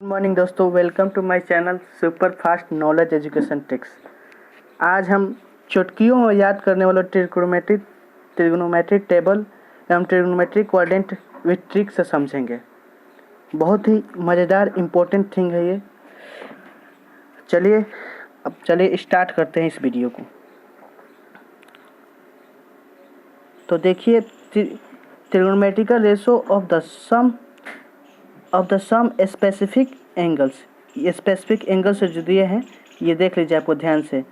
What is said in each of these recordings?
Good morning दोस्तों, welcome to my channel super fast knowledge education tricks. आज हम चुटकियों में याद करने वाला ट्रिग्नोमेट्रिक टेबल एवं ट्रिग्नोमेट्रिक क्वाड्रेंट विथ ट्रिक से समझेंगे। बहुत ही मज़ेदार इम्पोर्टेंट थिंग है ये। चलिए स्टार्ट करते हैं इस वीडियो को। तो देखिए, trigonometrical ratio of the some specific angles. ये स्पेसिफिक एंगल से जो दिए हैं ये देख लीजिए आपको ध्यान से।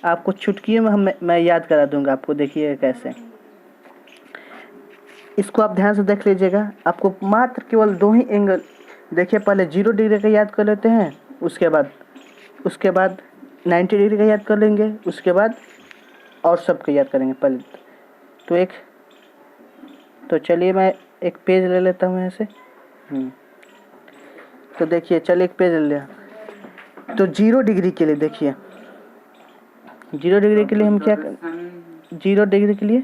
आपको चुटकियों में मैं याद करा दूंगा आपको। देखिए कैसे, इसको आप ध्यान से देख लीजिएगा। आपको मात्र केवल दो ही एंगल देखिए। पहले 0 डिग्री का याद कर लेते हैं, उसके बाद 90 डिग्री का याद कर लेंगे, उसके बाद और सब का याद करेंगे पहले। तो चलिए मैं एक पेज ले लेता हूँ ऐसे। तो देखिए, चलिए एक पेज ले लिया। तो 0 डिग्री के लिए देखिए, 0 डिग्री के लिए हम क्या करें। 0 डिग्री के लिए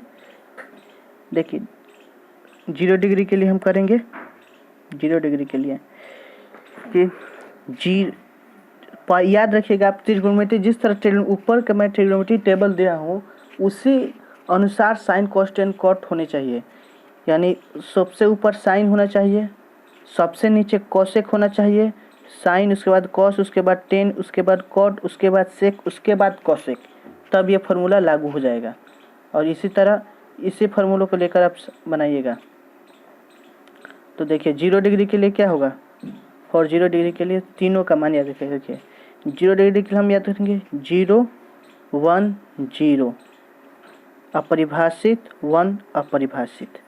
देखिए, 0 डिग्री के लिए हम करेंगे 0 डिग्री के लिए कि याद रखिएगा आप, ट्रिग्नोमेट्री जिस तरह ऊपर का मैं ट्रिग्नोमेट्री टेबल दिया हूँ उसी अनुसार साइन कॉस टेन कॉट होने चाहिए। यानी सबसे ऊपर साइन होना चाहिए, सबसे नीचे कोसेक होना चाहिए, साइन उसके बाद कॉस, उसके बाद टेन, उसके बाद कॉट, उसके बाद सेक, उसके बाद कोसेक। तब ये फार्मूला लागू हो जाएगा। और इसी तरह इसी फार्मूलों को लेकर आप बनाइएगा। तो देखिए 0 डिग्री के लिए क्या होगा, और 0 डिग्री के लिए तीनों का मान याद रखिए। देखिए 0 डिग्री के लिए हम याद रखेंगे 0 1 0 अपरिभाषित 1 अपरिभाषित,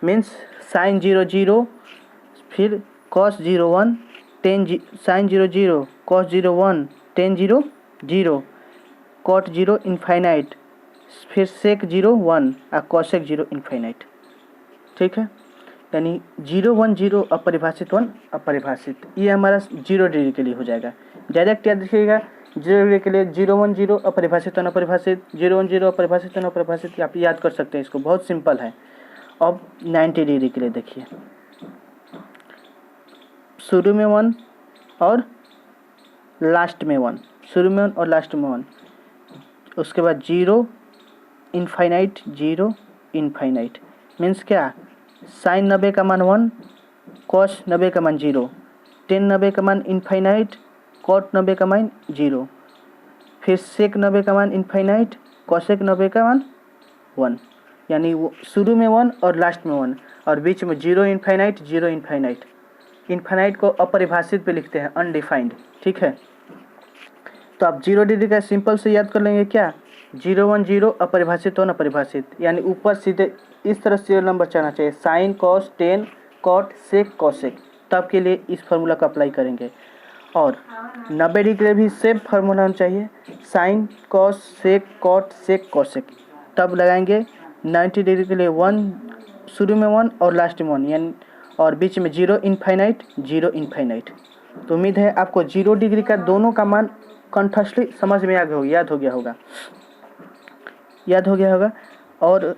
मीन्स साइन 0 0, फिर cos 0 1 tan sine 0 0, cos 0 1 tan 0 0, cot 0 infinite, फिर sec 0 1 और cosec 0 इनफाइनाइट। ठीक है, यानी 0 1 0 अपरिभाषित 1 अपरिभाषित। ये हमारा 0 डिग्री के लिए हो जाएगा। डायरेक्ट याद रखिएगा 0 डिग्री के लिए 0 1 0 अपरिभाषित 1 अपरिभाषित, 0 1 0 अपरिभाषित 1 अपरिभाषित। आप याद कर सकते हैं इसको, बहुत सिंपल है। अब 90 डिग्री के लिए देखिए, शुरू में 1 और लास्ट में 1, शुरू में 1 और लास्ट में 1, उसके बाद 0 इनफाइनाइट 0 इनफाइनाइट। मीन्स क्या, साइन 90 का मान 1, कॉस 90 का मान 0, टेन 90 का मान इनफाइनाइट, कॉट 90 का मान 0, फिर सेक 90 का मान इनफाइनाइट, कॉसेक 90 का मान 1। यानी वो शुरू में 1 और लास्ट में 1 और बीच में 0 इनफाइनाइट 0 इनफाइनाइट। इनफाइनाइट को अपरिभाषित पे लिखते हैं, अनडिफाइंड। ठीक है, तो आप 0 डिग्री का सिंपल से याद कर लेंगे क्या, 0 1 0 अपरिभाषित 1 अपरिभाषित। यानी ऊपर सीधे इस तरह सीरियल नंबर चलना चाहिए, sine cos tan cot sec cosec. तब के लिए इस फार्मूला को अप्लाई करेंगे। और 90 डिग्री के लिए भी सेम फार्मूला होना चाहिए, sine cos sec cot sec cosec. तब लगाएंगे 90 डिग्री के लिए 1, शुरू में 1 और लास्ट में 1, यानी और बीच में 0 इनफाइनाइट 0 इनफाइनाइट। तो उम्मीद है आपको 0 डिग्री का दोनों का मान कंठस्थली समझ में याद हो गया होगा। और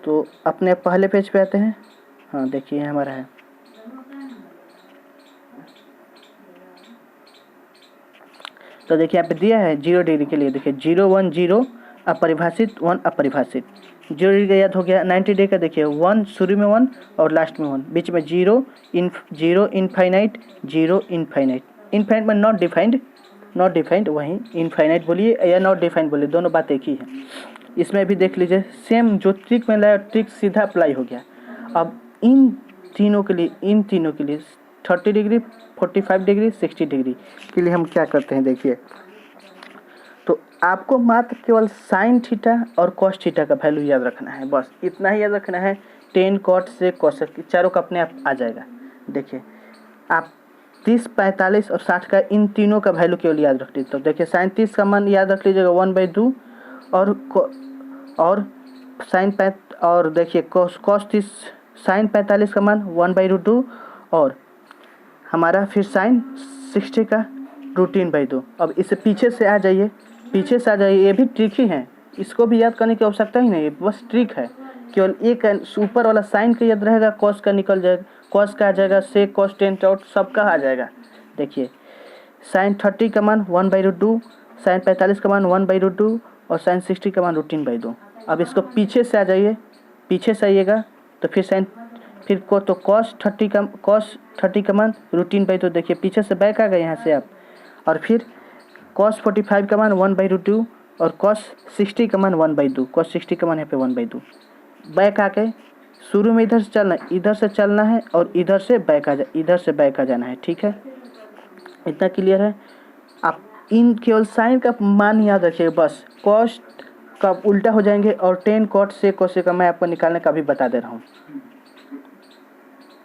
तो अपने पहले पेज पे आते हैं। हाँ देखिए हमारा है। तो देखिए यहाँ पे दिया है 0 डिग्री के लिए, देखिए 0 1 0 अपरिभाषित 1 अपरिभाषित। 0 डिग्री का याद हो गया। 90 डिग्री का देखिए 1 शुरू में 1 और लास्ट में 1, बीच में 0 इनफाइनाइट 0 इनफाइनाइट। इनफाइनाइट में नॉट डिफाइंड वहीं इनफाइनाइट बोलिए या नॉट डिफाइंड बोलिए, दोनों बात एक ही है। इसमें भी देख लीजिए सेम जो ट्रिक में लाया, ट्रिक सीधा अप्लाई हो गया। अब इन तीनों के लिए 30 डिग्री 45 डिग्री 60 डिग्री के लिए हम क्या करते हैं देखिए। तो आपको मात्र केवल साइन थीटा और कॉस थीटा का वैल्यू याद रखना है, बस इतना ही याद रखना है। टेन कॉट से कॉसेक चारों का अपने आप आ जाएगा। देखिए आप 30 45 और 60 का इन तीनों का वैल्यू केवल याद रख लीजिए। तो देखिए साइन 30 का मान याद रख लीजिएगा 1/2 और साइन और देखिए कॉस 30 साइन 45 का मान 1/2 और हमारा फिर साइन 60 का √3/2। अब इसे पीछे से आ जाइए, ये भी ट्रिक ही है, इसको भी याद करने की आवश्यकता ही नहीं है, बस ट्रिक है। केवल एक ऊपर वाला साइन का याद रहेगा, कॉस का निकल जाएगा, कॉस का आ जाएगा, सेक कॉस टेन आउट सबका आ जाएगा। देखिए साइन 30 का मान 1/√2, साइन 45 का मान 1/√2 और साइन 60 का मान √3/2। अब इसको पीछे से आ जाइए, पीछे से आइएगा तो फिर साइन फिर को तो cos 30 का मान √3/2। देखिए पीछे से बैक आ गए यहाँ से आप, और फिर cos 45 का मान 1/√2 और cos 60 का मान 1/2। cos 60 का मान यहाँ पे 1/2। बैक आके शुरू में इधर से चलना है और इधर से बैक आ जाना है। ठीक है, इतना क्लियर है। आप इन केवल साइन का मान याद रखिएगा बस, कॉस का उल्टा हो जाएंगे और टेन कॉट से कोसे का मैं आपको निकालने का भी बता दे रहा हूँ।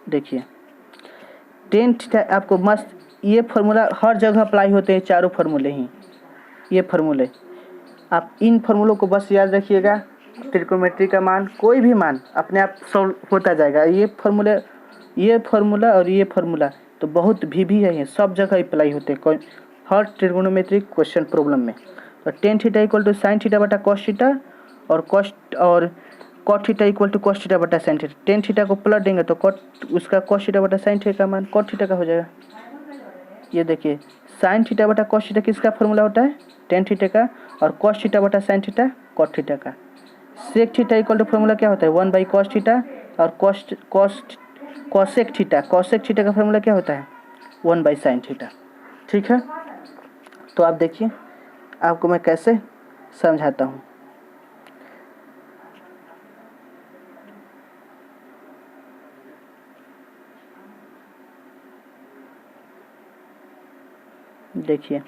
देखिए टेन थीटा आपको मस्त, ये फार्मूला हर जगह अप्लाई होते हैं, चारों फार्मूले ही, ये फार्मूले आप इन फार्मूलों को बस याद रखिएगा। ट्रिग्नोमेट्री का मान कोई भी मान अपने आप सॉल्व होता जाएगा। ये फार्मूला और ये फार्मूला तो बहुत भी है, सब जगह अप्लाई होते हैं हर ट्रिग्नोमेट्रिक क्वेश्चन प्रॉब्लम में। तो tan theta equal to sine theta बटा कॉस थीटा और cot theta equal to cos theta बटा साइन थीटा। टेन थीटा को पलट देंगे तो उसका कॉस थीटा बटा साइन थीटा का मान कॉट थीटा का हो जाएगा। ये देखिए साइन थीटा बटा कॉस थीटा किसका फॉर्मूला होता है, टेन थीटा का, और कॉस थीटा बटा साइन थीटा कॉट थीटा का। Sec theta equal to formula क्या होता है, 1/cos थीटा, और कॉसेक थीटा का फॉर्मूला क्या होता है, 1/sin थीटा। ठीक है, तो आप देखिए आपको मैं कैसे समझाता हूँ। देखिए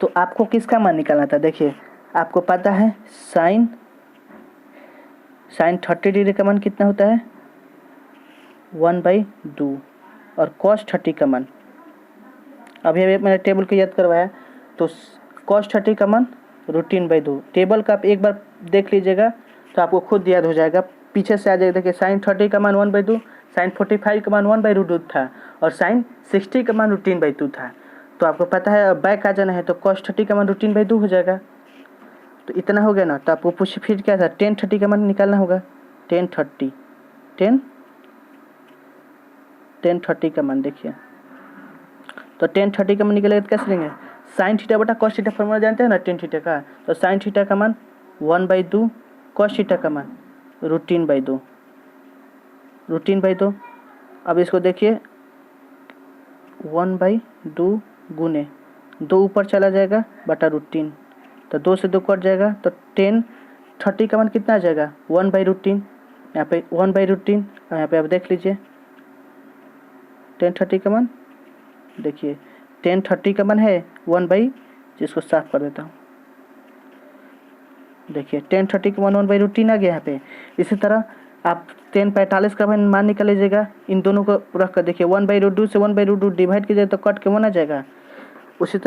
तो आपको किसका मान निकालना था। देखिए आपको पता है साइन 30 डिग्री का मान कितना होता है, 1/2, और cos 30 का मान अभी मैंने टेबल को याद करवाया, तो cos 30 का मान √3/2। टेबल का आप एक बार देख लीजिएगा तो आपको खुद याद हो जाएगा, पीछे से आ जाएगा। देखिए साइन 30 का मान 1/2, साइन 45 का मान 1/√2 था, और साइन 60 का मान √3/2 था। तो आपको पता है अब बैक आ जाना है, तो cos 30 का मान √3/2 हो जाएगा। तो इतना हो गया ना, तो आपको पूछ फिर क्या था, tan 30 का मान निकालना होगा। tan 30 का मान देखिए, तो tan 30 का मान निकालेगा तो कैसे लेंगे, साइन थीटा बटा cos थीटा फॉर्मूला जानते हैं ना tan थीटा का। तो साइन थीटा का मान 1/2, cos थीटा का मान √3/2। अब इसको देखिए 1/2 गुने 2 ऊपर चला जाएगा बटा √3, तो 2 से 2 कट जाएगा, तो tan 30 का मान कितना आ जाएगा, 1/√3। यहाँ पे 1/√3, यहाँ पे आप देख लीजिए tan 30 का मान, देखिए tan 30 का मान है 1/, जिसको साफ कर देता हूँ। देखिए tan 30 का मान 1/√3 आ गया यहाँ पे। इसी तरह आप tan 45 का मान निकाल लीजिएगा, इन दोनों को रख कर देखिए 1/√2 से 1/√2 डिवाइड कीजिए तो कट के 1 आ जाएगा। उसी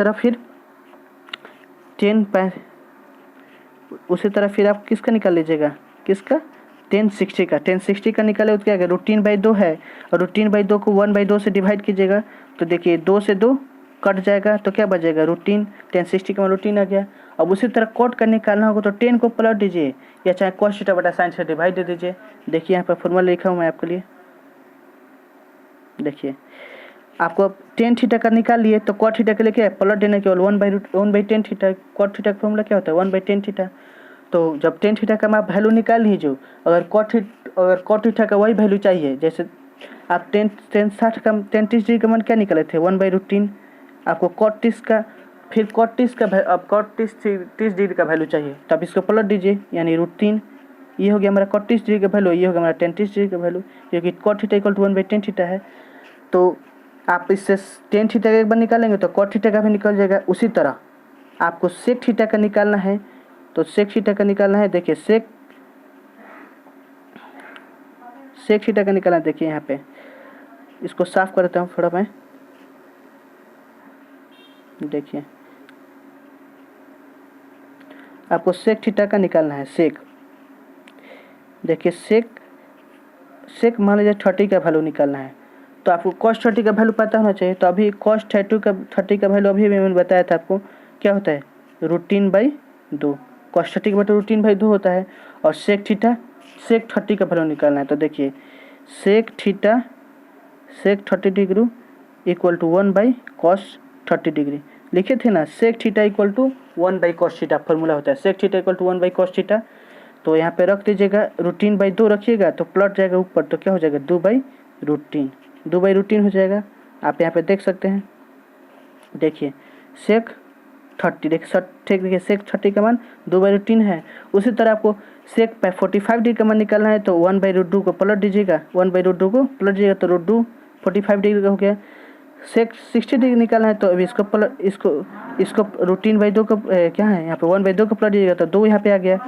तरह फिर आप किसका निकाल लीजिएगा, किसका, tan 60 का निकाले तो क्या है, √3/2 है, और √3/2 को 1/2 से डिवाइड कीजिएगा तो देखिए 2 से 2 कट जाएगा, तो क्या बचेगा √3। tan 60 का √3 आ गया। अब उसी तरह कट का निकालना होगा तो 10 को पलट दीजिए, या चाहे cos थीटा बटा sin से डिवाइड दे दीजिए। देखिए यहाँ पर फॉर्मूला लिखा हूँ मैं आपके लिए। देखिए आपको tan थीटा का निकाल लिए तो cot थीटा के लिए क्या है, पलट देना केवल 1/tan थीटा। cot थीटा का फॉर्मूला क्या होता है, 1/tan थीटा। तो जब tan थीटा का आप वैल्यू निकाल लीजिए, अगर cot थीटा का वही वैल्यू चाहिए, जैसे आप tan 30 डिग्री का मान क्या निकाले थे, 1/√3। आपको cot 30 का, फिर cot 30 डिग्री का वैल्यू चाहिए, तब इसको पलट दीजिए, यानी √3। ये हो गया हमारा cot 30 डिग्री का वैल्यू, ये हो गया हमारा tan 30 डिग्री का वैल्यू, क्योंकि cot theta equal to 1/tan theta है। तो आप इससे tan थीटा का एक बार निकालेंगे तो cot थीटा का भी निकल जाएगा। उसी तरह आपको sec थीटा का निकालना है, तो sec थीटा का निकालना है। देखिए sec थीटा का निकालना है। देखिए यहाँ पे इसको साफ कर देता हूँ थोड़ा मैं। देखिए आपको sec थीटा का निकालना है, देखिए sec मान लीजिए 30 का वैल्यू निकालना है, तो आपको cos 30 का वैल्यू पता होना चाहिए। तो अभी cos 30 का वैल्यू अभी मैंने बताया था आपको क्या होता है, √3/2। cos 30 बटे √3/2 होता है। और sec थीटा sec 30 का वैल्यू निकालना है। तो देखिए sec theta sec 30 degree equal to 1/cos 30 degree लिखे थे ना। sec theta equal to 1/cos theta formula होता है। sec theta equal to 1/cos theta. तो यहाँ पे रख दीजिएगा, √3/2 रखिएगा तो प्लट जाएगा ऊपर, तो क्या हो जाएगा 2/√3, 2/√3 हो जाएगा। आप यहाँ पे देख सकते हैं, देखिए sec 30, देखिए sec 30 का मान 2/√3 है। उसी तरह आपको sec 45 डिग्री का मान निकालना है तो 1/√2 को पलट दीजिएगा, 1/√2 को पलट दीजिएगा तो √2 45 डिग्री का हो गया। sec 60 डिग्री निकालना है तो अभी इसको पलट इसको √3/2 को क्या है यहाँ पे 1/2 को पलट दीजिएगा तो 2 यहाँ पे आ गया।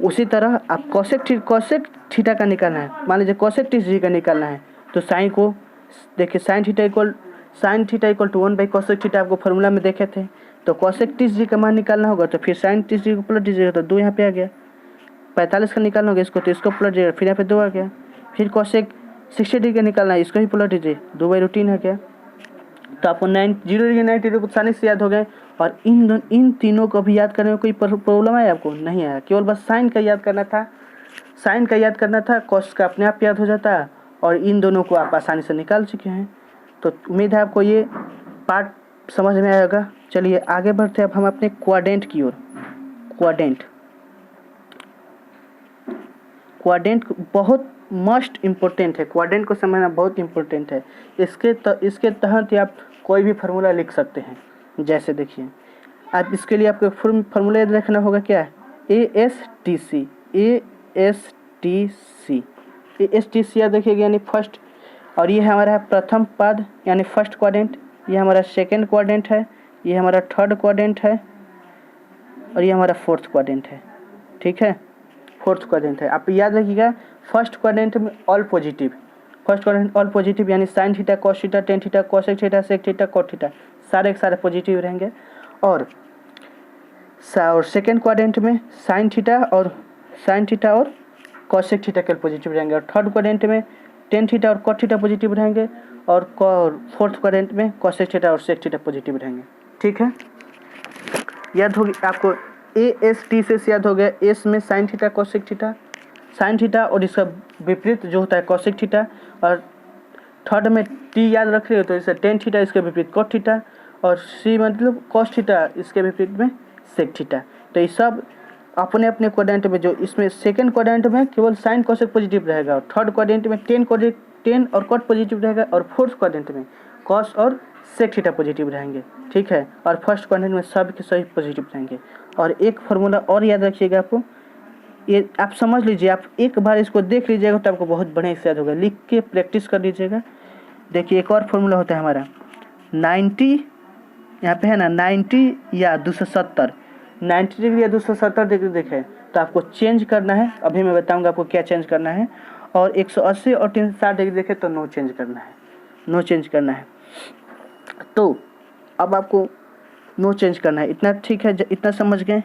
उसी तरह आप cosec थीटा का निकालना है, मान लीजिए cosec 30 डिग्री का निकालना है तो साइन को देखिए sin theta equal to 1/cosec theta आपको फॉर्मूला में देखे थे। तो cosec 30 डिग्री का मान निकालना होगा तो फिर sin 30 डिग्री को पलट दीजिएगा तो 2 यहाँ पे आ गया। 45 का निकालना होगा इसको तो इसको पलट दीजिएगा, फिर यहाँ पे 2 आ गया। फिर cosec 60 डिग्री का निकालना है, इसको ही पलट दीजिए, 2/√3 आ गया। तो आपको 0 डिग्री 90 डिग्री आसानी से याद हो गए। और इन तीनों को भी याद करने में कोई प्रॉब्लम आया आपको? नहीं आया, केवल बस साइन का याद करना था, कॉस का अपने आप याद हो जाता है और इन दोनों को आप आसानी से निकाल चुके हैं। तो उम्मीद है आपको ये पार्ट समझ में आएगा। चलिए आगे बढ़ते हैं अब हम अपने क्वाड्रेंट की ओर। क्वाड्रेंट बहुत मस्ट इम्पोर्टेंट है, क्वाड्रेंट को समझना बहुत इम्पोर्टेंट है। इसके तहत आप कोई भी फार्मूला लिख सकते हैं। जैसे देखिए आप इसके लिए आपको फार्मूला याद रखना होगा, क्या है ASTC याद रखिएगा, यानी फर्स्ट। और ये हमारा प्रथम पद यानी फर्स्ट क्वाड्रेंट, ये हमारा सेकंड क्वाड्रेंट है, ये हमारा थर्ड क्वाड्रेंट है और ये हमारा फोर्थ क्वाड्रेंट है। ठीक है, फोर्थ क्वाड्रेंट है। आप याद रखिएगा फर्स्ट क्वाड्रेंट में ऑल पॉजिटिव, यानी sine theta cos theta tan theta cosec theta sec theta cot theta सारे पॉजिटिव रहेंगे। और सेकंड क्वाड्रेंट में साइन थीटा और कोसेक थीटा के पॉजिटिव रहेंगे। और थर्ड क्वाड्रेंट में टेन थीटा और कॉट थीटा पॉजिटिव रहेंगे। और फोर्थ क्वाड्रेंट में कोसेक थीटा और सेक थीटा पॉजिटिव रहेंगे। ठीक है, याद होगी आपको। AST से याद हो गया, एस में साइन थीटा कोसेक थीटा और इसका विपरीत जो होता है कोसेक थीटा। और थर्ड में टी याद रख रहे हो तो इसे टेन थीटा, इसके विपरीत कॉट थीटा। और सी मतलब कॉस थीटा, इसके विपरीत में सेक थीटा। तो ये सब अपने अपने क्वाड्रेंट में, जो इसमें सेकंड क्वाड्रेंट में केवल साइन कोसेक पॉजिटिव रहेगा, और थर्ड क्वाड्रेंट में टेन और कॉट पॉजिटिव रहेगा, और फोर्थ क्वाड्रेंट में कॉस और सेक थीटा पॉजिटिव रहेंगे। ठीक है, और फर्स्ट क्वाड्रेंट में सब के सभी पॉजिटिव रहेंगे। और एक फार्मूला और याद रखिएगा आपको, ये आप समझ लीजिए, आप एक बार इसको देख लीजिएगा तो आपको बहुत बढ़िया से याद होगा। लिख के प्रैक्टिस कर लीजिएगा। देखिए एक और फार्मूला होता है हमारा 90, यहाँ पे है ना 90 या 270, 90 डिग्री या 270 डिग्री देखें तो आपको चेंज करना है। अभी मैं बताऊंगा आपको क्या चेंज करना है। और 180 और 360 डिग्री देखें तो नो चेंज करना है। तो अब आपको नो चेंज करना है, इतना ठीक है, इतना समझ गए।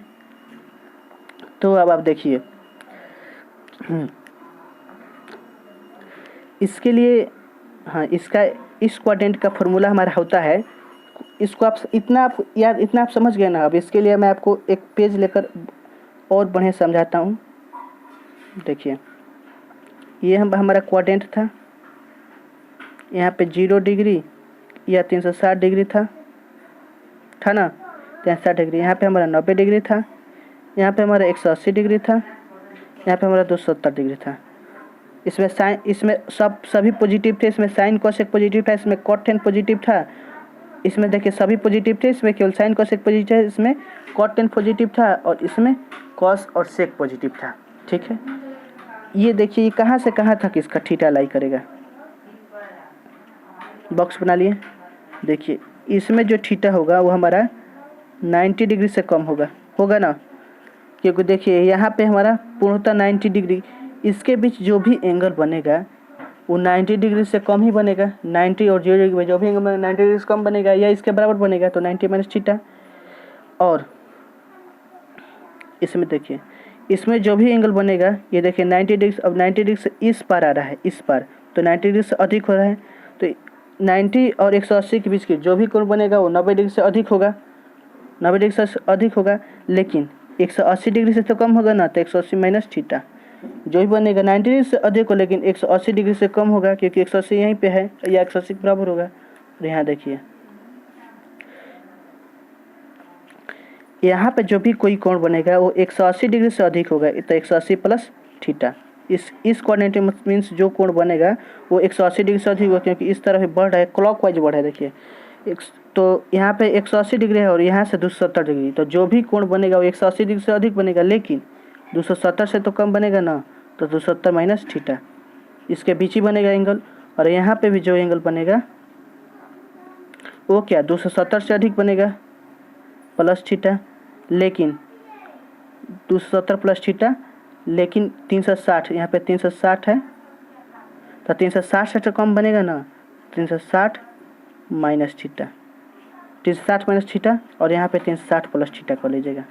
तो अब आप देखिए इसके लिए, हाँ, इस क्वाड्रेंट का फॉर्मूला हमारा होता है, इसको आप इतना आप समझ गए ना। अब इसके लिए मैं आपको एक पेज लेकर और बढ़िया समझाता हूँ। देखिए ये हमारा क्वाड्रेंट था, यहाँ पे 0 डिग्री या 360 डिग्री था ना, 360 डिग्री। यहाँ पे हमारा 90 डिग्री था, यहाँ पे हमारा 180 डिग्री था, यहाँ पे हमारा 270 डिग्री था। इसमें सभी पॉजिटिव थे। इसमें साइन कोसेक पॉजिटिव था, इसमें कॉट टेन पॉजिटिव था। इसमें देखिए सभी पॉजिटिव थे, इसमें केवल साइन कोसेक पॉजिटिव है, इसमें कॉट टेन पॉजिटिव था और इसमें कॉस और सेक पॉजिटिव था। ठीक है, ये देखिए ये कहाँ से कहाँ तक इसका थीटा लाई करेगा। बॉक्स बना लिए। देखिए इसमें जो थीटा होगा वो हमारा 90 डिग्री से कम होगा ना, क्योंकि देखिए यहाँ पे हमारा पूर्णतः 90 डिग्री, इसके बीच जो भी एंगल बनेगा वो 90 डिग्री से कम ही बनेगा। 90 और 0 डिग्री में जो भी एंगल बनेगा 90 डिग्री से कम बनेगा या इसके बराबर बनेगा, तो 90 माइनस थीटा। और इसमें देखिए इसमें जो भी एंगल बनेगा, ये देखिए 90 डिग्री, अब 90 डिग्री से इस पार आ रहा है, इस पार, तो 90 डिग्री से अधिक हो रहा है। तो 90 और 180 के बीच की जो भी कोण बनेगा वो 90 डिग्री से अधिक होगा, 90 डिग्री से अधिक होगा। लेकिन 180 डिग्री से तो कम होगा ना, तो 180 माइनस थीटा जो ही बनेगा 90 डिग्री से अधिक हो, लेकिन 180 डिग्री से कम होगा क्योंकि 180 यहीं पे है या 180 के बराबर होगा। और यहाँ देखिए यहाँ पे जो भी कोई कोण बनेगा वो 180 डिग्री से अधिक होगा, तो 180 प्लस थीटा। इस कोऑर्डिनेट में मीन्स जो कोण बनेगा वो 180 डिग्री से अधिक होगा क्योंकि इस तरफ बढ़ रहा है, क्लॉकवाइज बढ़ रहा है। देखिए तो यहाँ पे 180 डिग्री है और यहाँ से 270 डिग्री, तो जो भी कोण बनेगा वो 180 डिग्री से अधिक बनेगा, लेकिन 270 से तो कम बनेगा ना, तो 270 माइनस थीटा इसके बीच ही बनेगा एंगल। और यहाँ पे भी जो एंगल बनेगा वो क्या 270 से अधिक बनेगा प्लस थीटा, लेकिन 270 प्लस थीटा, लेकिन 360 यहाँ पे 360 है, तो 360 से तो कम बनेगा ना, 360 माइनस थीटा, 360 माइनस थीटा और यहाँ पे 360 प्लस थीटा कर लीजिएगा,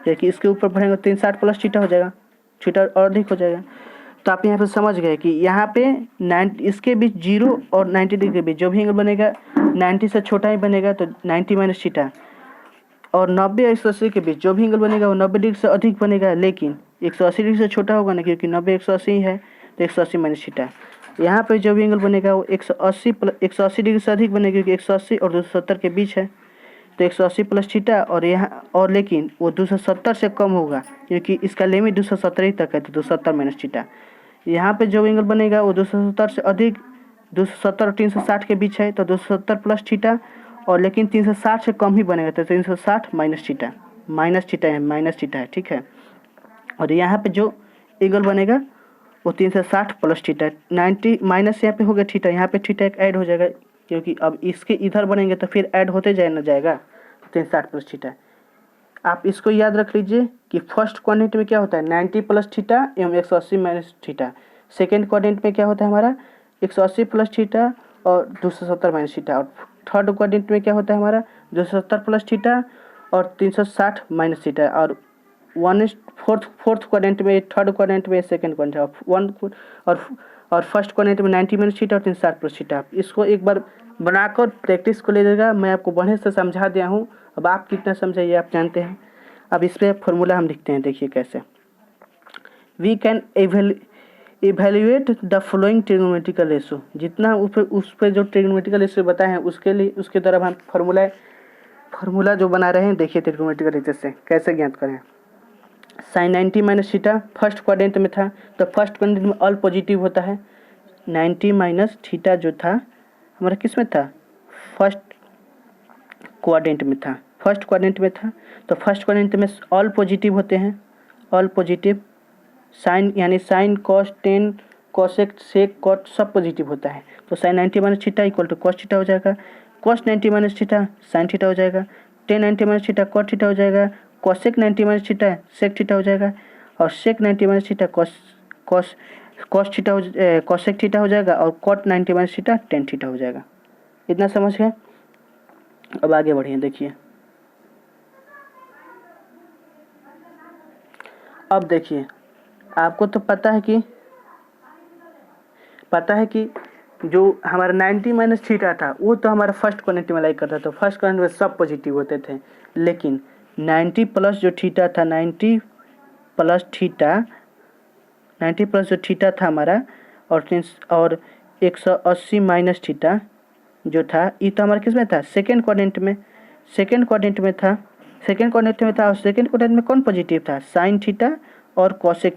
क्योंकि इसके ऊपर बढ़ेंगे 360 प्लस थीटा हो जाएगा, थीटा और अधिक हो जाएगा। तो आप यहाँ पे समझ गए कि यहाँ पे 90 इसके बीच 0 और 90 डिग्री के बीच जो भी एंगल बनेगा 90 से छोटा ही बनेगा, तो 90 माइनस थीटा। और 90 और 180 के बीच जो भी एंगल बनेगा वो 90 डिग्री से अधिक बनेगा, लेकिन 180 डिग्री से छोटा होगा ना, क्योंकि 90 180 ही है, तो 180 माइनस थीटा। यहाँ पे जो भी एंगल बनेगा वो 180 डिग्री से अधिक बनेगा, क्योंकि 180 और 270 के बीच है, तो 180 प्लस थीटा। और यहाँ और लेकिन वो 270 से कम होगा क्योंकि इसका लिमिट 270 ही तक है, तो 270 माइनस थीटा। यहाँ पे जो एंगल बनेगा वो 270 से अधिक, 270 और 360 के बीच है, तो 270 प्लस थीटा, और लेकिन 360 से कम ही बनेगा, तो 360 माइनस थीटा, माइनस थीटा है, ठीक है। और यहाँ पे जो एंगल बनेगा वो 360 प्लस थीटा, 90 माइनस यहाँ पे हो गया थीटा, यहाँ पे थीटा एक ऐड हो जाएगा, क्योंकि अब इसके इधर बनेंगे तो फिर ऐड होते जाएगा 360 प्लस थीटा। आप इसको याद रख लीजिए कि फर्स्ट क्वाड्रेंट में क्या होता है 90 प्लस थीटा एवं 180 माइनस थीटा, सेकेंड क्वाड्रेंट में क्या होता है हमारा 180 प्लस थीटा और 270 माइनस थीटा, और थर्ड क्वाड्रेंट में क्या होता है हमारा 270 प्लस थीटा और 360 माइनस थीटा, और फोर्थ क्वाड्रेंट में, थर्ड क्वाड्रेंट में, सेकेंड क्वाड्रेंट और फर्स्ट क्वाड्रेंट में 90 माइनस थीटा और 360 प्लस थीटा। इसको एक बार बनाकर प्रैक्टिस को ले जाएगा, मैं आपको बढ़िया से समझा दिया हूँ, अब आप कितना समझाइए आप जानते हैं। अब इस पर फॉर्मूला हम लिखते हैं, देखिए कैसे। We can evaluate the following trigonometrical ratio, जितना उस पर जो ट्रिग्नोमेट्रिकल रेशो बताए हैं उसके लिए उसके तरफ हम फॉर्मूला जो बना रहे हैं, देखिए ट्रिग्नोमेट्रिकल रेशो से कैसे ज्ञात करें। Sine 90 minus theta first quadrant में था, तो फर्स्ट क्वाड्रेंट में ऑल पॉजिटिव होता है। 90 माइनस थीटा जो था हमारा किस में था, फर्स्ट क्वाड्रेंट में था, तो फर्स्ट क्वाड्रेंट में ऑल पॉजिटिव होते हैं, ऑल पॉजिटिव। साइन यानी sine cos tan cosec sec cot सब पॉजिटिव होता है, तो sine 90 minus theta equal to cos theta हो जाएगा, cos 90 minus theta sine theta हो जाएगा, tan 90 minus theta cot theta हो जाएगा, cosec 90 minus theta sec theta हो जाएगा, और sec 90 minus theta cos theta cosec theta हो जाएगा, और cot 90 minus theta tan theta हो जाएगा। इतना समझ गए। अब आगे बढ़िए, देखिए अब देखिए आपको तो पता है कि जो हमारा 90 माइनस थीटा था वो तो हमारा फर्स्ट क्वाड्रेंट में लाइक करता था, फर्स्ट क्वाड्रेंट में सब पॉजिटिव होते थे, लेकिन 90 प्लस जो थीटा था 90 प्लस जो थीटा था हमारा और 180 माइनस थीटा जो था ये तो हमारा किस में था सेकेंड क्वाड्रेंट में था, और सेकेंड क्वाड्रेंट में कौन पॉजिटिव था साइन थीटा और कॉसेक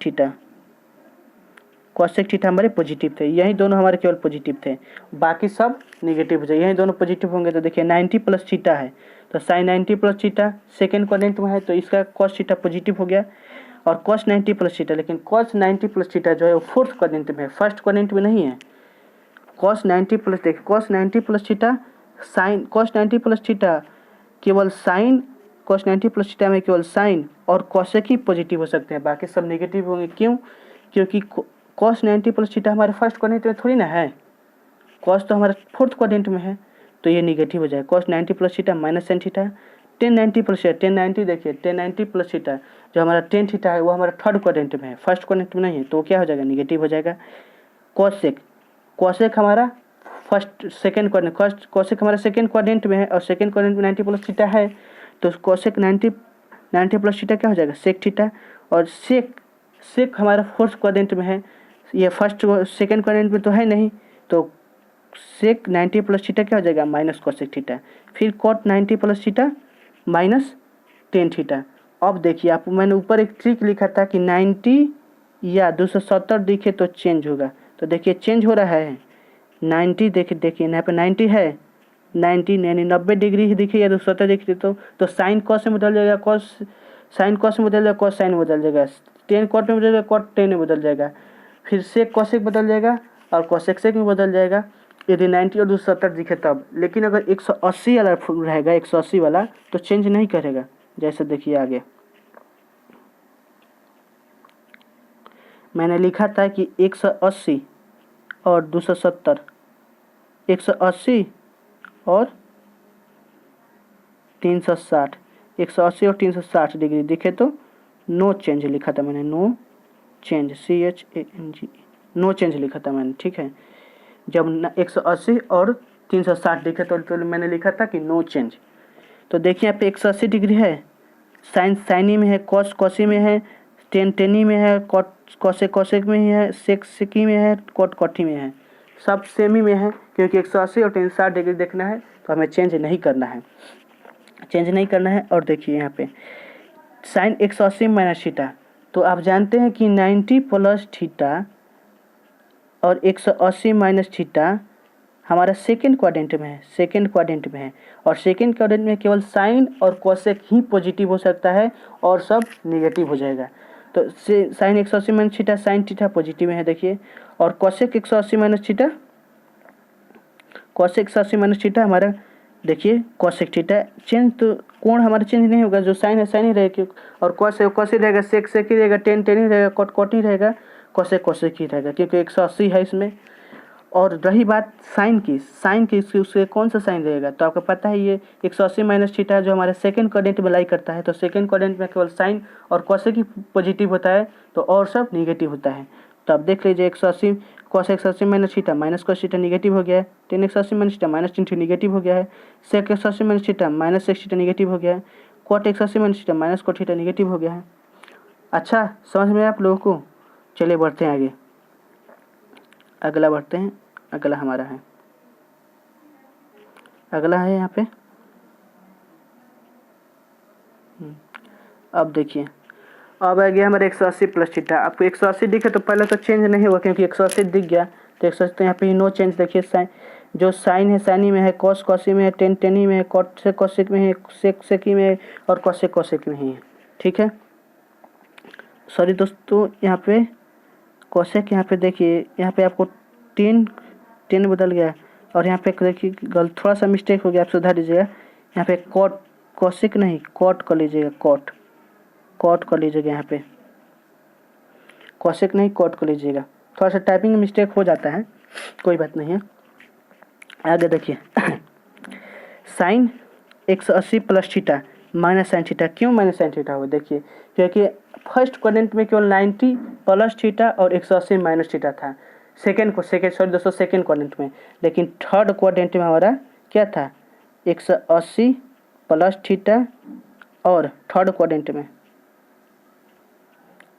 थीटा हमारे पॉजिटिव थे, यही दोनों हमारे केवल पॉजिटिव थे, बाकी सब नेगेटिव हो जाए, यही दोनों पॉजिटिव होंगे। तो देखिए 90 प्लस थीटा है, तो sine 90 plus theta second quadrant में है, तो इसका कॉस थीटा पॉजिटिव हो गया, और कॉस 90 प्लस थीटा, लेकिन कॉस 90 प्लस थीटा जो है वो फोर्थ क्वाड्रेंट में है, फर्स्ट क्वाड्रेंट में नहीं है। कॉस 90 प्लस देखिए cos 90 plus theta sine cos 90 plus theta केवल साइन, कॉस 90 प्लस थीटा में केवल साइन और कॉसेक ही पॉजिटिव हो सकते हैं, बाकी सब नेगेटिव होंगे। क्यों? क्योंकि कॉस 90 प्लस थीटा हमारे फर्स्ट क्वाड्रेंट में थोड़ी ना है, कॉस तो हमारे फोर्थ क्वाड्रेंट में है, तो ये नेगेटिव हो जाएगा। Cos 90 plus theta minus sine theta, ten 90 plus theta, ten 90 देखिए टेन 90 प्लस थीटा जो हमारा टेन थीटा है वो हमारा थर्ड क्वाड्रेंट में है, फर्स्ट क्वाड्रेंट में नहीं है, तो क्या हो जाएगा नेगेटिव हो जाएगा। कॉसेक हमारा सेकेंड क्वाड्रेंट में है, और सेकेंड क्वाड्रेंट में 90 प्लस थीटा है, तो कॉसेक 90 90 प्लस थीटा क्या हो जाएगा, सेक थीटा। और सेक हमारा फोर्थ क्वाड्रेंट में है, ये फर्स्ट सेकेंड क्वाड्रेंट में तो है नहीं, तो सेक 90 प्लस थीटा क्या हो जाएगा, माइनस कोसेक थीटा। फिर cot 90 plus theta minus tan theta. अब देखिए आप, मैंने ऊपर एक ट्रिक लिखा था कि 90 या 270 दिखे तो चेंज होगा, तो देखिए चेंज हो रहा है। 90 देखिए यहाँ पे 90 है, 90 यानी 90 डिग्री दिखे या 270 दिखे तो साइन कॉस में बदल जाएगा, कॉस साइन कॉस में बदल जाएगा, कॉस साइन में बदल जाएगा, टेन कॉट में बदल जाएगा, कॉट टेन में बदल जाएगा, फिर सेक कॉसेक बदल जाएगा और कॉसेक सेक में बदल जाएगा, यदि 90 और 270 दिखे तब। लेकिन अगर 180 वाला रहेगा, 180 वाला तो चेंज नहीं करेगा। जैसे देखिए आगे मैंने लिखा था कि 180 और 270, 180 और 360, 180 और 360 डिग्री दिखे तो नो चेंज लिखा था मैंने, no change, CHANGE, no change लिखा था मैंने, ठीक है। जब 180 और 360 दिखे तो मैंने लिखा था कि नो चेंज। तो देखिए यहाँ पे 180 डिग्री है, साइन साइनी में है, कॉस कॉसी में है, टेन टेनी में है, कॉट कॉसेक कॉसेक में ही है, सेक सेकी में है, कॉट कॉटी में है, सब सेम ही में है। क्योंकि 180 और 360 डिग्री देखना है तो हमें चेंज नहीं करना है, चेंज नहीं करना है। और देखिए यहाँ पे साइन 180 माइनस थीटा, तो आप जानते हैं कि 90 प्लस थीटा और 180 माइनस थीटा हमारा सेकेंड क्वाड्रेंट में है, सेकेंड क्वाड्रेंट में है। और सेकेंड क्वाड्रेंट में केवल साइन और कोसेक ही पॉजिटिव हो सकता है और सब नेगेटिव हो जाएगा। तो sine 180 minus theta, sine theta positive में है देखिए, और cosec 180 minus theta, cosec 180 minus theta हमारा देखिए कोसेक थीटा चेंज, तो कोण हमारा चेंज नहीं होगा, जो साइन है साइन ही रहेगा, और कॉस है कॉस ही रहेगा, सेक सेक ही रहेगा, टेन टेन ही रहेगा, कॉट कॉट ही रहेगा, कोसेक कोसेक ही रहेगा, क्योंकि 180 है इसमें। और रही बात साइन की उससे कौन सा साइन रहेगा, तो आपको पता है ये 180 माइनस थीटा जो हमारे सेकंड क्वाड्रेंट में लाई करता है, तो सेकंड क्वाड्रेंट में केवल साइन और कोसेक ही पॉजिटिव होता है, तो और सब निगेटिव होता है। तो आप देख लीजिए 180 cos 180 minus theta minus cos theta negative हो गया है, tan 180 minus theta minus tan theta negative हो गया है, sec 180 minus theta minus sec theta negative हो गया है, cot 180 minus theta minus cot theta negative हो गया है। अच्छा समझ में आप लोगों को? चलिए बढ़ते हैं आगे, अगला बढ़ते हैं। अगला हमारा है, अगला है यहाँ पे, अब देखिए अब आ गया हमारे 180 प्लस थीटा। आपको 180 दिखे तो पहले तो चेंज नहीं होगा, क्योंकि 180 दिख गया तो 180, तो यहाँ पे नो चेंज। देखिए साइन, जो साइन है साइनी में है, कॉस कॉसी में है, टेन टेनी में है, कॉट से कॉसिक में है, सेक सेकी में है, और कॉसेक कॉसेक में ही है, ठीक है। सॉरी दोस्तों, यहाँ पे कॉसेक, यहाँ पे देखिए यहाँ पे आपको टेन टेन बदल गया, और यहाँ पे देखिए गलत थोड़ा सा मिस्टेक हो गया, आप सुधार दीजिएगा। यहाँ पे कॉट कॉसिक नहीं कॉट कर लीजिएगा, कॉट कॉट कर लीजिएगा, यहाँ पे कॉसेक नहीं कॉट कर लीजिएगा, थोड़ा सा टाइपिंग मिस्टेक हो जाता है, कोई बात नहीं है। आगे देखिए sine 180 plus theta minus sine theta, क्यों माइनस साइन थीटा हुआ? देखिए क्योंकि फर्स्ट क्वाड्रेंट में केवल 90 प्लस थीटा और 180 माइनस थीटा था, सेकेंड क्वाड्रेंट में। लेकिन थर्ड क्वाड्रेंट में हमारा क्या था, 180 प्लस थीटा, और थर्ड क्वाड्रेंट में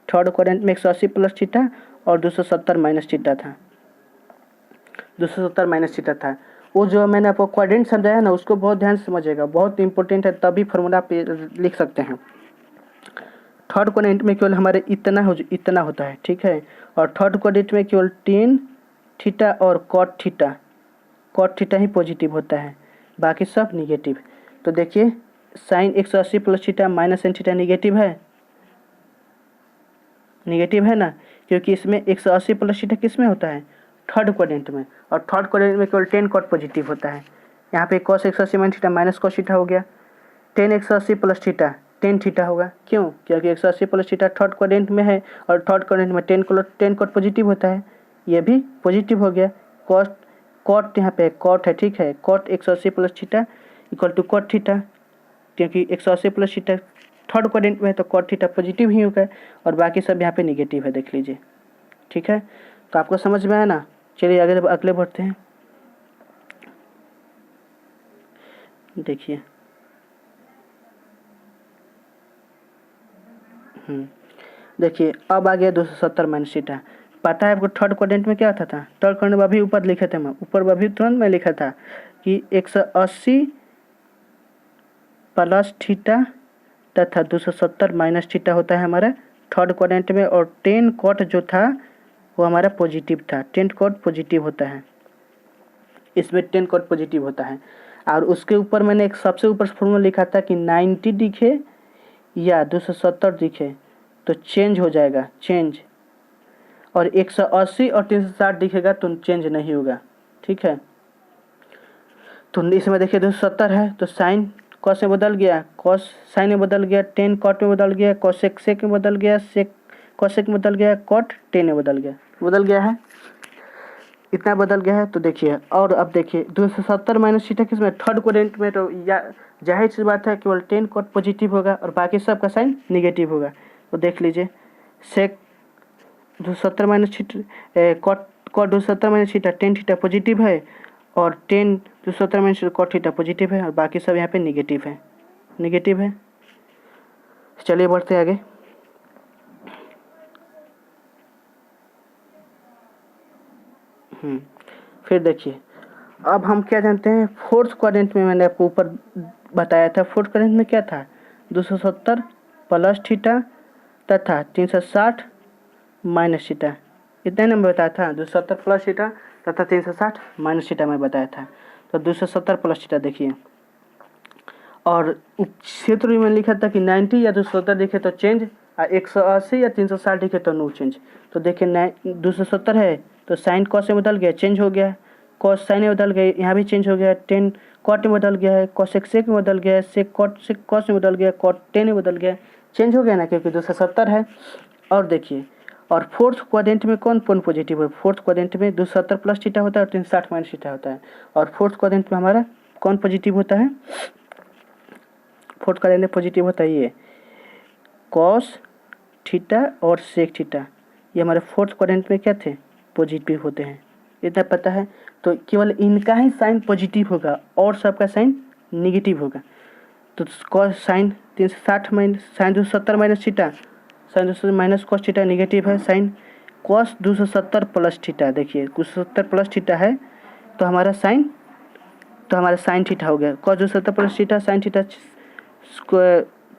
180 प्लस थीटा और 270 माइनस थीटा था, 270 माइनस थीटा था। वो जो मैंने आपको क्वाड्रेंट समझाया ना, उसको बहुत ध्यान से समझिएगा, बहुत इंपॉर्टेंट है, तभी फार्मूला पे लिख सकते हैं। थर्ड क्वाड्रेंट में केवल हमारे इतना होता है, ठीक है। और थर्ड क्वाड्रेंट में केवल टेन थीटा और कॉट थीटा ही पॉजिटिव होता है, बाकी सब निगेटिव। तो देखिए sine 180 plus theta minus sine theta negative है ना, क्योंकि इसमें 180 प्लस थीटा किस में होता है, थर्ड क्वाड्रेंट में, और थर्ड क्वाड्रेंट में केवल टेन कॉट पॉजिटिव होता है। यहाँ पे cos 180 minus theta minus cos theta हो गया, ten 180 plus theta tan theta होगा, क्यों? क्योंकि 180 प्लस थीटा थर्ड क्वाड्रेंट में है, और थर्ड क्वाड्रेंट में टेन कॉट पॉजिटिव होता है, ये भी पॉजिटिव हो गया। कॉट यहाँ पे कॉट है, ठीक है, cot 180 plus theta equal to cot theta, क्योंकि 180 प्लस थीटा थर्ड क्वाड्रेंट में है तो कॉट थीटा पॉजिटिव ही होगा, और बाकी सब यहाँ पे निगेटिव है, देख लीजिए, ठीक है। तो आपको समझ में आया ना? चलिए अगले बढ़ते हैं। देखिए देखिए अब आ गया 270 माइनस थीटा। पता है आपको थर्ड क्वाड्रेंट में क्या होता था? थर्ड क्वाड्रेंट में अभी ऊपर लिखे थे, मैं ऊपर अभी तुरंत मैं लिखा था कि 180 प्लस थीटा तथा 270 माइनस थीटा होता है हमारा थर्ड क्वाड्रेंट में। और 10 कॉट जो था वो हमारा पॉजिटिव था, 10 कॉट पॉजिटिव होता है, इसमें 10 कॉट पॉजिटिव होता है। और उसके ऊपर मैंने एक सबसे ऊपर फॉर्मूला लिखा था कि 90 दिखे या 270 दिखे तो चेंज हो जाएगा, चेंज, और 180 और 360 दिखेगा तो चेंज नहीं होगा। ठीक है, तो इसमें देखिए 270 है तो साइन कॉस में बदल गया, कॉस साइन में बदल गया, 10 कॉट में बदल गया, कॉसेक सेक में बदल गया, सेक कॉसेक में बदल गया, कॉट 10 में बदल गया है, इतना बदल गया है। तो देखिए, और अब देखिए 270 माइनस थीटा किसमें? थर्ड क्वाड्रेंट में। तो या जाहिर सी बात है केवल 10 कॉट पॉजिटिव होगा और बाकी सब का साइन निगेटिव होगा। तो देख लीजिए sec 270 minus theta cot 270 minus theta 10 theta positive है और 10 270 माइनस कॉट थीटा पॉजिटिव है और बाकी सब यहाँ पे निगेटिव है। चलिए बढ़ते आगे। फिर देखिए अब हम क्या जानते हैं, फोर्थ क्वाड्रेंट में मैंने आपको ऊपर बताया था, फोर्थ क्वाड्रेंट में क्या था? 270 प्लस थीटा तथा 360 माइनस थीटा, इतना मैं बताया था। 270 प्लस थीटा तथा 360 माइनस थीटा मैं बताया था। तो 270 प्लस थीटा देखिए, और क्षेत्र में लिखा था कि 90 या 270 दिखे तो चेंज, और 180 या 360 दिखे तो नो चेंज। तो देखिए 270 है तो साइन कॉस में बदल गया, चेंज हो गया, कॉस साइन में बदल गया, यहाँ भी चेंज हो गया, 10 कॉट में बदल गया है, कॉसेक सेक में बदल गया है, सेक कॉट सेक कॉस में बदल गया, कॉट 10 में बदल गया, चेंज हो गया ना, क्योंकि 270 है। और देखिए, और फोर्थ क्वाड्रेंट में कौन कौन पॉजिटिव है? फोर्थ क्वाड्रेंट में 270 प्लस थीटा होता है और 360 माइनस थीटा होता है। और फोर्थ क्वाड्रेंट में हमारा कौन पॉजिटिव होता है? फोर्थ क्वाड्रेंट में पॉजिटिव होता है ये कॉस थीटा और सेक थीटा, ये हमारे फोर्थ क्वाड्रेंट में क्या थे? पॉजिटिव होते हैं, इतना पता है। तो केवल इनका ही साइन पॉजिटिव होगा और सबका साइन निगेटिव होगा। तो cos sine 360 minus sine 270 minus theta, sine 270 minus cos theta negative है, साइन कॉस 270 प्लस थीटा, देखिए 270 प्लस थीटा है तो हमारा साइन थीटा हो गया। Cos 270 plus theta sine theta,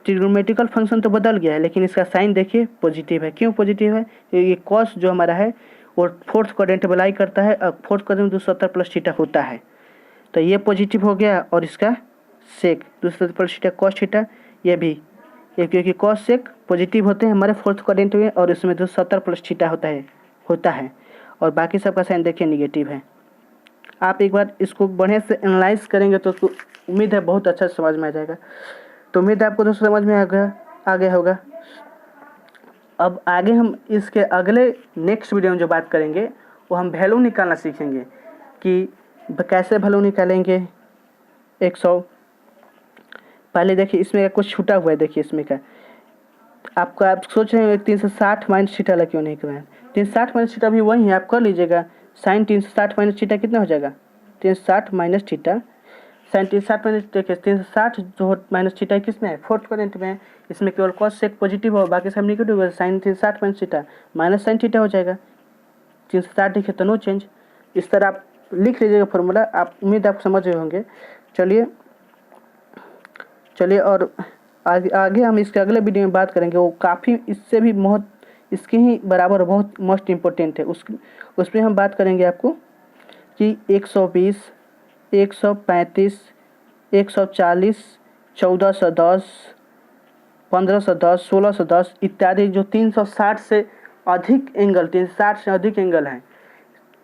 trigonometrical function तो बदल गया है लेकिन इसका साइन देखिए पॉजिटिव है। क्यों पॉजिटिव है? ये कॉस जो हमारा है वो फोर्थ क्वाड्रेंट में लाई करता है और फोर्थ क्वाड्रेंट में 270 प्लस थीटा होता है, तो ये पॉजिटिव हो गया। और इसका सेक 270 प्लस थीटा कॉस थीटा, ये भी ये, क्योंकि कॉस सेक पॉजिटिव होते हैं हमारे फोर्थ क्वाड्रेंट में और इसमें 270 प्लस थीटा होता है और बाकी सबका साइन देखिए निगेटिव है। आप एक बार इसको बढ़िया से एनालाइज करेंगे तो उम्मीद है बहुत अच्छा समझ में आ जाएगा। तो उम्मीद है आपको दोस्तों समझ में आ गया होगा। अब आगे हम इसके अगले नेक्स्ट वीडियो में जो बात करेंगे वो हम वैल्यू निकालना सीखेंगे कि कैसे वैल्यू निकालेंगे 100। पहले देखिए इसमें कुछ छूटा हुआ है, देखिए इसमें का आप सोच रहे हैं 360 माइनस थीटा क्यों नहीं कर रहे हैं? 360 माइनस थीटा भी वही है, आप कर लीजिएगा। साइन 360 माइनस थीटा कितना हो जाएगा? 360 माइनस थीटा, साइन 360 माइनस, देखिए 360 जो माइनस थीटा किस में है? फोर्थ क्वाड्रेंट में। इसमें केवल कॉस सेक पॉजिटिव हो, बाकी सब नेगेटिव हो। Sine 360 minus theta minus sine theta हो जाएगा, 360 दिखे तो नो चेंज। इस तरह आप लिख लीजिएगा फॉर्मूला, आप उम्मीद आप समझ रहे होंगे। चलिए और आगे हम इसके अगले वीडियो में बात करेंगे, वो काफ़ी इससे भी बहुत इसके ही बराबर बहुत मोस्ट इम्पोर्टेंट है। उसमें हम बात करेंगे आपको कि 120, 135, 140, 1410, 1510, 1610 इत्यादि जो 360 से अधिक एंगल, 360 से अधिक एंगल हैं,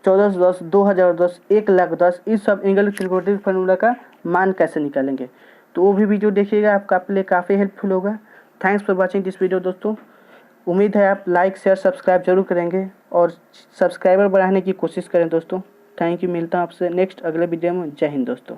1410, 2010, 1,10,000, इस सब एंगल त्रिकोणीय फार्मूला का मान कैसे निकालेंगे, तो वो भी वीडियो देखिएगा, आपका आपके लिए काफ़ी हेल्पफुल होगा। Thanks for watching this video दोस्तों। उम्मीद है आप लाइक शेयर सब्सक्राइब जरूर करेंगे और सब्सक्राइबर बढ़ाने की कोशिश करें दोस्तों। थैंक यू, मिलता हूँ आपसे नेक्स्ट अगले वीडियो में। जय हिंद दोस्तों।